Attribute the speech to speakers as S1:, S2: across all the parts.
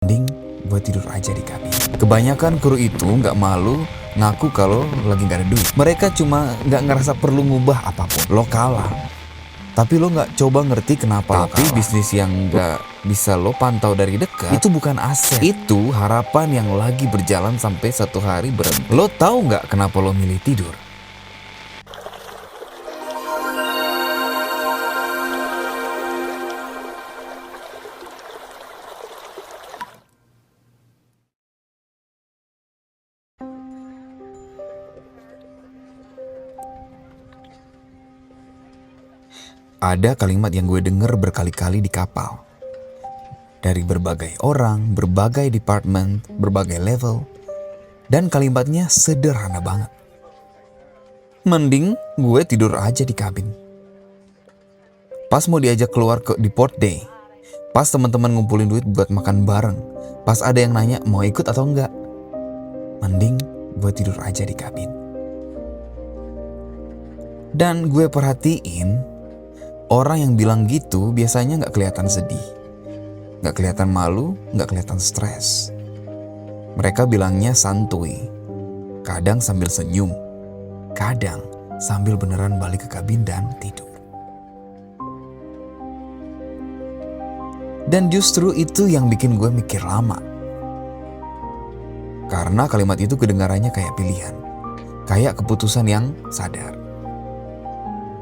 S1: Mending gue tidur aja di kabin. Kebanyakan kru itu nggak malu ngaku kalau lagi nggak ada duit. Mereka cuma nggak ngerasa perlu ngubah apapun. Lo kalah. Tapi lo nggak coba ngerti kenapa. Tapi bisnis yang nggak bisa lo pantau dari dekat itu bukan aset. Itu harapan yang lagi berjalan sampai satu hari berhenti. Lo tahu nggak kenapa lo milih tidur? Ada kalimat yang gue denger berkali-kali di kapal. Dari berbagai orang, berbagai departemen, berbagai level. Dan kalimatnya sederhana banget. Mending gue tidur aja di kabin. Pas mau diajak keluar di port day. Pas teman-teman ngumpulin duit buat makan bareng. Pas ada yang nanya mau ikut atau enggak. Mending gue tidur aja di kabin. Dan gue perhatiin, orang yang bilang gitu biasanya nggak kelihatan sedih, nggak kelihatan malu, nggak kelihatan stres. Mereka bilangnya santuy, kadang sambil senyum, kadang sambil beneran balik ke kabin dan tidur. Dan justru itu yang bikin gue mikir lama. Karena kalimat itu kedengarannya kayak pilihan, kayak keputusan yang sadar.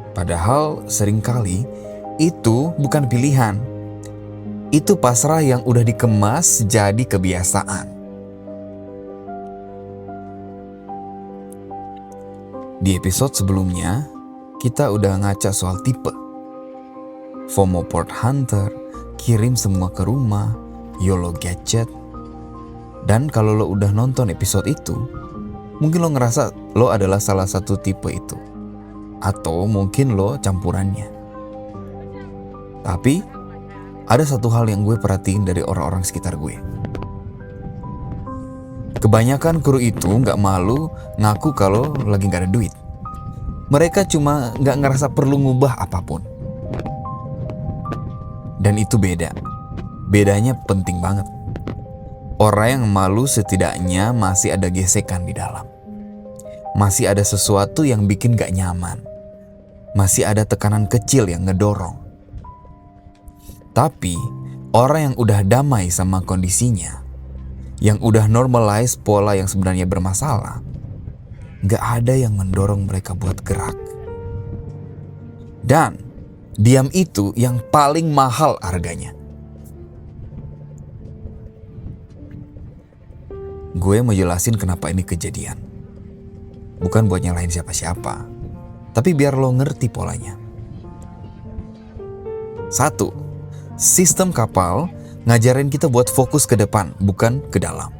S1: Padahal seringkali itu bukan pilihan. Itu pasrah yang udah dikemas jadi kebiasaan. Di episode sebelumnya, kita udah ngaca soal tipe. FOMO Port Hunter, kirim semua ke rumah, YOLO gadget. Dan kalau lo udah nonton episode itu, mungkin lo ngerasa lo adalah salah satu tipe itu. Atau mungkin lo campurannya. Tapi ada satu hal yang gue perhatiin dari orang-orang sekitar gue. Kebanyakan kru itu gak malu ngaku kalau lagi gak ada duit. Mereka cuma gak ngerasa perlu ngubah apapun. Dan itu beda. Bedanya penting banget. Orang yang malu setidaknya masih ada gesekan di dalam. Masih ada sesuatu yang bikin gak nyaman. Masih ada tekanan kecil yang ngedorong. Tapi orang yang udah damai sama kondisinya, yang udah normalize pola yang sebenarnya bermasalah, gak ada yang mendorong mereka buat gerak. Dan diam itu yang paling mahal harganya. Gue mau jelasin kenapa ini kejadian. Bukan buat nyalahin siapa-siapa, tapi biar lo ngerti polanya. 1. Sistem kapal ngajarin kita buat fokus ke depan, bukan ke dalam.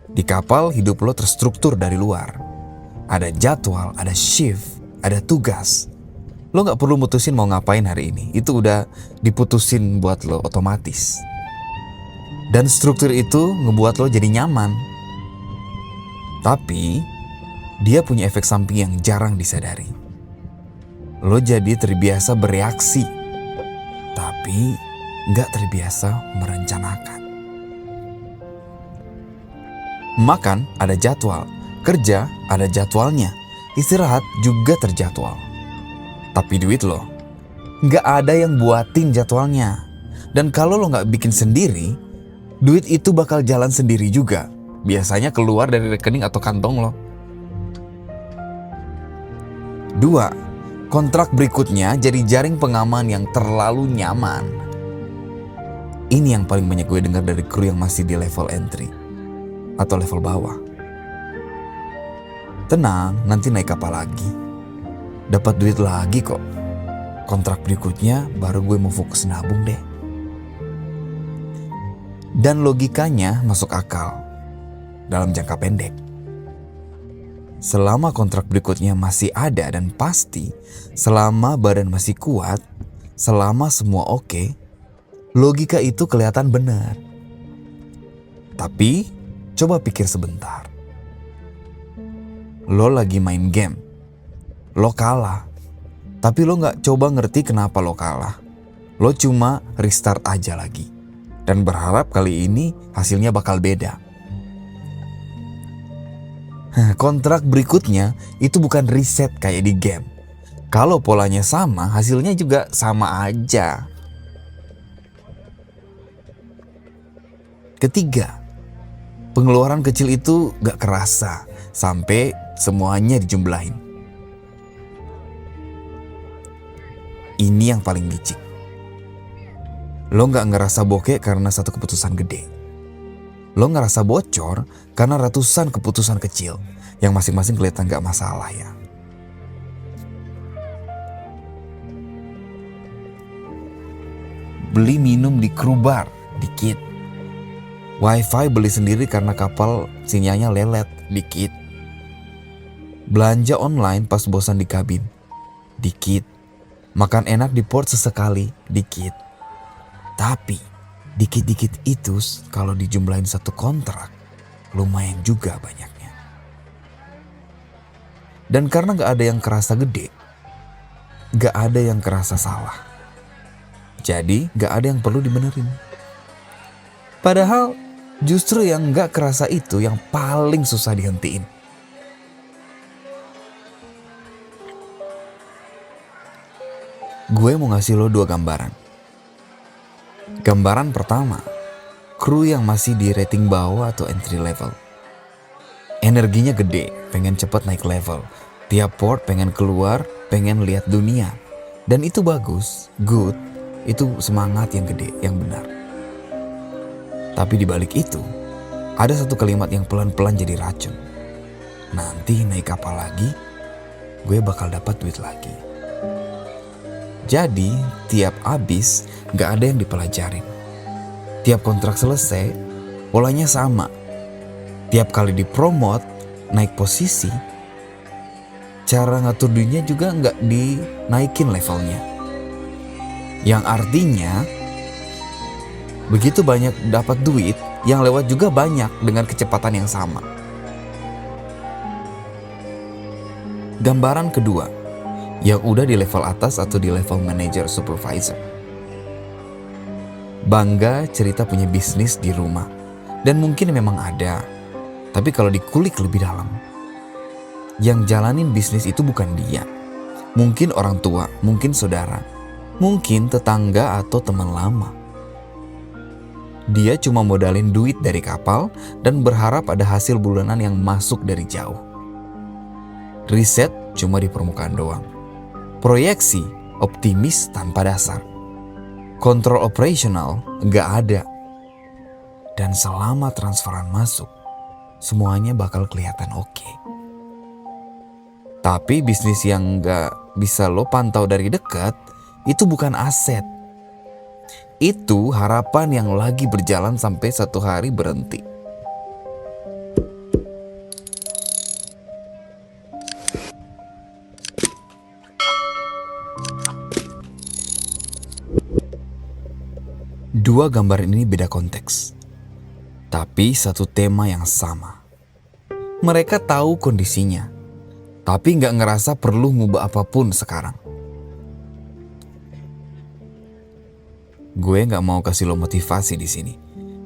S1: Di kapal hidup lo terstruktur dari luar. Ada jadwal, ada shift, ada tugas. Lo gak perlu mutusin mau ngapain hari ini. Itu udah diputusin buat lo otomatis. Dan struktur itu ngebuat lo jadi nyaman. Tapi dia punya efek samping yang jarang disadari. Lo jadi terbiasa bereaksi, tapi gak terbiasa merencanakan. Makan ada jadwal, kerja ada jadwalnya, istirahat juga terjadwal. Tapi duit lo, gak ada yang buatin jadwalnya. Dan kalau lo gak bikin sendiri, duit itu bakal jalan sendiri juga. Biasanya keluar dari rekening atau kantong lo. 2. Kontrak berikutnya jadi jaring pengaman yang terlalu nyaman. Ini yang paling banyak gue dengar dari kru yang masih di level entry atau level bawah. Tenang, nanti naik kapal lagi. Dapat duit lagi kok. Kontrak berikutnya baru gue mau fokus nabung deh. Dan logikanya masuk akal dalam jangka pendek. Selama kontrak berikutnya masih ada dan pasti, selama badan masih kuat, selama semua oke, logika itu kelihatan benar. Tapi coba pikir sebentar. Lo lagi main game, lo kalah, tapi lo gak coba ngerti kenapa lo kalah. Lo cuma restart aja lagi. dan berharap kali ini hasilnya bakal beda. Kontrak berikutnya itu bukan reset kayak di game. Kalau polanya sama, hasilnya juga sama aja. Ketiga, pengeluaran kecil itu gak kerasa sampai semuanya dijumlahin. Ini yang paling licik. Lo gak ngerasa bokeh karena satu keputusan gede. Lo ngerasa bocor karena ratusan keputusan kecil yang masing-masing kelihatan gak masalah ya. Beli minum di kru bar, dikit. Wifi beli sendiri karena kapal sinyalnya lelet, dikit. Belanja online pas bosan di kabin, dikit. Makan enak di port sesekali, dikit. Tapi dikit-dikit itu kalau dijumlahin satu kontrak, lumayan juga banyaknya. Dan karena gak ada yang kerasa gede, gak ada yang kerasa salah. Jadi gak ada yang perlu dibenerin. Padahal justru yang gak kerasa itu yang paling susah dihentiin. Gue mau ngasih lo 2 gambaran. Gambaran pertama, kru yang masih di rating bawah atau entry level. Energinya gede, pengen cepat naik level. Tiap port pengen keluar, pengen lihat dunia. Dan itu bagus, good, itu semangat yang gede, yang benar. Tapi di balik itu, ada satu kalimat yang pelan-pelan jadi racun. Nanti naik kapal lagi, gue bakal dapat duit lagi. Jadi tiap abis gak ada yang dipelajarin. Tiap kontrak selesai, polanya sama. Tiap kali dipromot, naik posisi, cara ngatur duitnya juga gak dinaikin levelnya. Yang artinya, begitu banyak dapat duit, yang lewat juga banyak dengan kecepatan yang sama. Gambaran kedua, yang udah di level atas atau di level manager supervisor. Bangga cerita punya bisnis di rumah. Dan mungkin memang ada. Tapi kalau dikulik lebih dalam, yang jalanin bisnis itu bukan dia. Mungkin orang tua, mungkin saudara, mungkin tetangga atau teman lama. Dia cuma modalin duit dari kapal dan berharap ada hasil bulanan yang masuk dari jauh. Riset cuma di permukaan doang. Proyeksi optimis tanpa dasar. Kontrol operasional gak ada. Dan selama transferan masuk, semuanya bakal kelihatan oke. Tapi bisnis yang gak bisa lo pantau dari dekat, itu bukan aset. Itu harapan yang lagi berjalan sampai satu hari berhenti. Dua gambar ini beda konteks, tapi satu tema yang sama. Mereka tahu kondisinya, tapi nggak ngerasa perlu ngubah apapun sekarang. Gue nggak mau kasih lo motivasi di sini.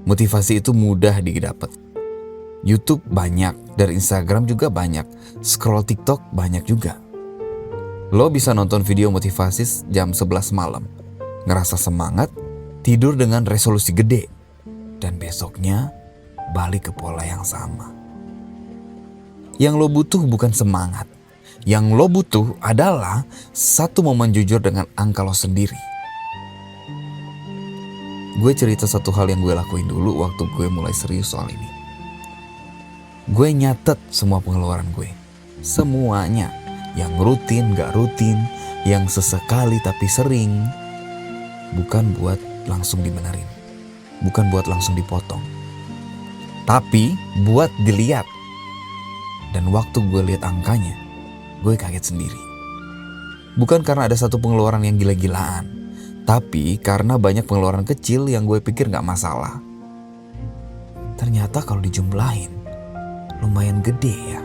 S1: Motivasi itu mudah didapat. YouTube banyak, dari Instagram juga banyak, scroll TikTok banyak juga. Lo bisa nonton video motivasi jam 11 malam, ngerasa semangat, tidur dengan resolusi gede, dan besoknya balik ke pola yang sama. Yang lo butuh bukan semangat. Yang lo butuh adalah satu momen jujur dengan angka lo sendiri. Gue cerita satu hal yang gue lakuin dulu waktu gue mulai serius soal ini. Gue nyatet semua pengeluaran gue. Semuanya. Yang rutin, gak rutin, yang sesekali tapi sering. Bukan buat langsung dibenerin, bukan buat langsung dipotong, tapi buat dilihat. Dan waktu gue lihat angkanya, gue kaget sendiri. Bukan karena ada satu pengeluaran yang gila-gilaan, tapi karena banyak pengeluaran kecil yang gue pikir gak masalah. Ternyata kalau dijumlahin, lumayan gede ya.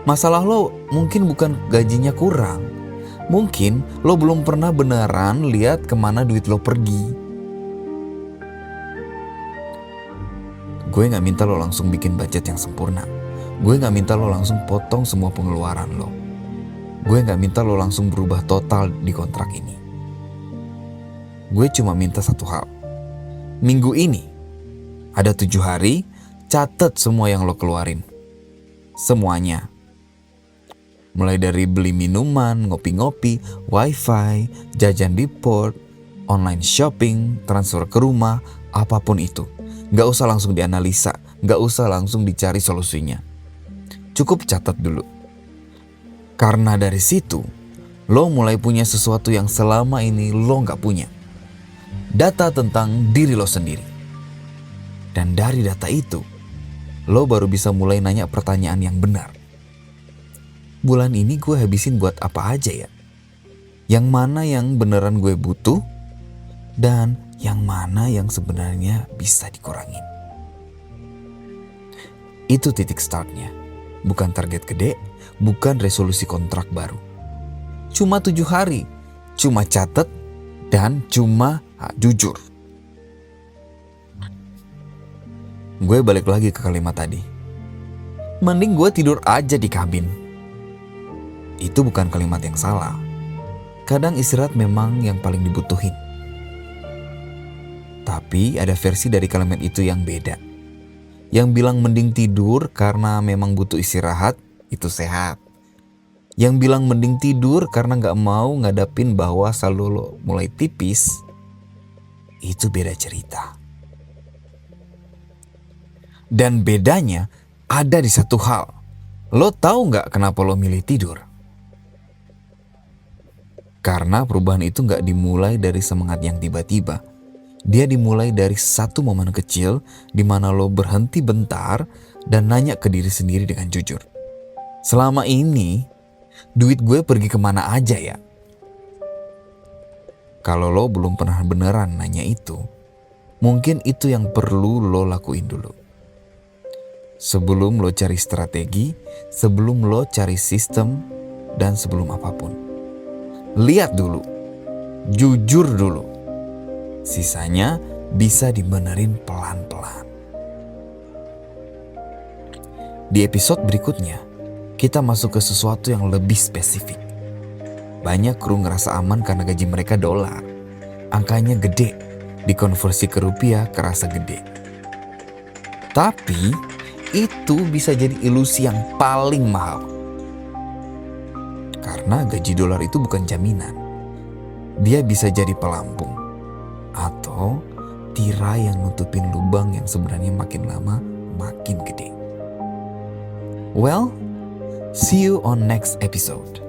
S1: Masalah lo mungkin bukan gajinya kurang. Mungkin lo belum pernah beneran lihat kemana duit lo pergi. Gue gak minta lo langsung bikin budget yang sempurna. Gue gak minta lo langsung potong semua pengeluaran lo. Gue gak minta lo langsung berubah total di kontrak ini. Gue cuma minta satu hal. Minggu ini, ada 7 hari, catat semua yang lo keluarin. Semuanya. Mulai dari beli minuman, ngopi-ngopi, wifi, jajan di port, online shopping, transfer ke rumah, apapun itu. Gak usah langsung dianalisa, gak usah langsung dicari solusinya. Cukup catat dulu. Karena dari situ, lo mulai punya sesuatu yang selama ini lo gak punya. Data tentang diri lo sendiri. Dan dari data itu, lo baru bisa mulai nanya pertanyaan yang benar. Bulan ini gue habisin buat apa aja ya? Yang mana yang beneran gue butuh? Dan yang mana yang sebenarnya bisa dikurangin? Itu titik startnya. Bukan target gede, bukan resolusi kontrak baru. Cuma 7 hari, cuma catat, dan cuma jujur. Gue balik lagi ke kalimat tadi. Mending gue tidur aja di kabin. Itu bukan kalimat yang salah. Kadang istirahat memang yang paling dibutuhin. Tapi ada versi dari kalimat itu yang beda. Yang bilang mending tidur karena memang butuh istirahat, itu sehat. Yang bilang mending tidur karena gak mau ngadapin bahwa saldo lo mulai tipis, itu beda cerita. Dan bedanya ada di satu hal. Lo tahu gak kenapa lo milih tidur? Karena perubahan itu gak dimulai dari semangat yang tiba-tiba. Dia dimulai dari satu momen kecil di mana lo berhenti bentar dan nanya ke diri sendiri dengan jujur. Selama ini, duit gue pergi kemana aja ya? Kalau lo belum pernah beneran nanya itu, mungkin itu yang perlu lo lakuin dulu. Sebelum lo cari strategi, sebelum lo cari sistem, dan sebelum apapun. Lihat dulu, jujur dulu. Sisanya bisa dibenerin pelan-pelan. Di episode berikutnya, kita masuk ke sesuatu yang lebih spesifik. Banyak kru ngerasa aman karena gaji mereka dolar. Angkanya gede, dikonversi ke rupiah kerasa gede. Tapi, itu bisa jadi ilusi yang paling mahal. Karena gaji dolar itu bukan jaminan. Dia bisa jadi pelampung. Atau tirai yang nutupin lubang yang sebenarnya makin lama makin gede. Well, see you on next episode.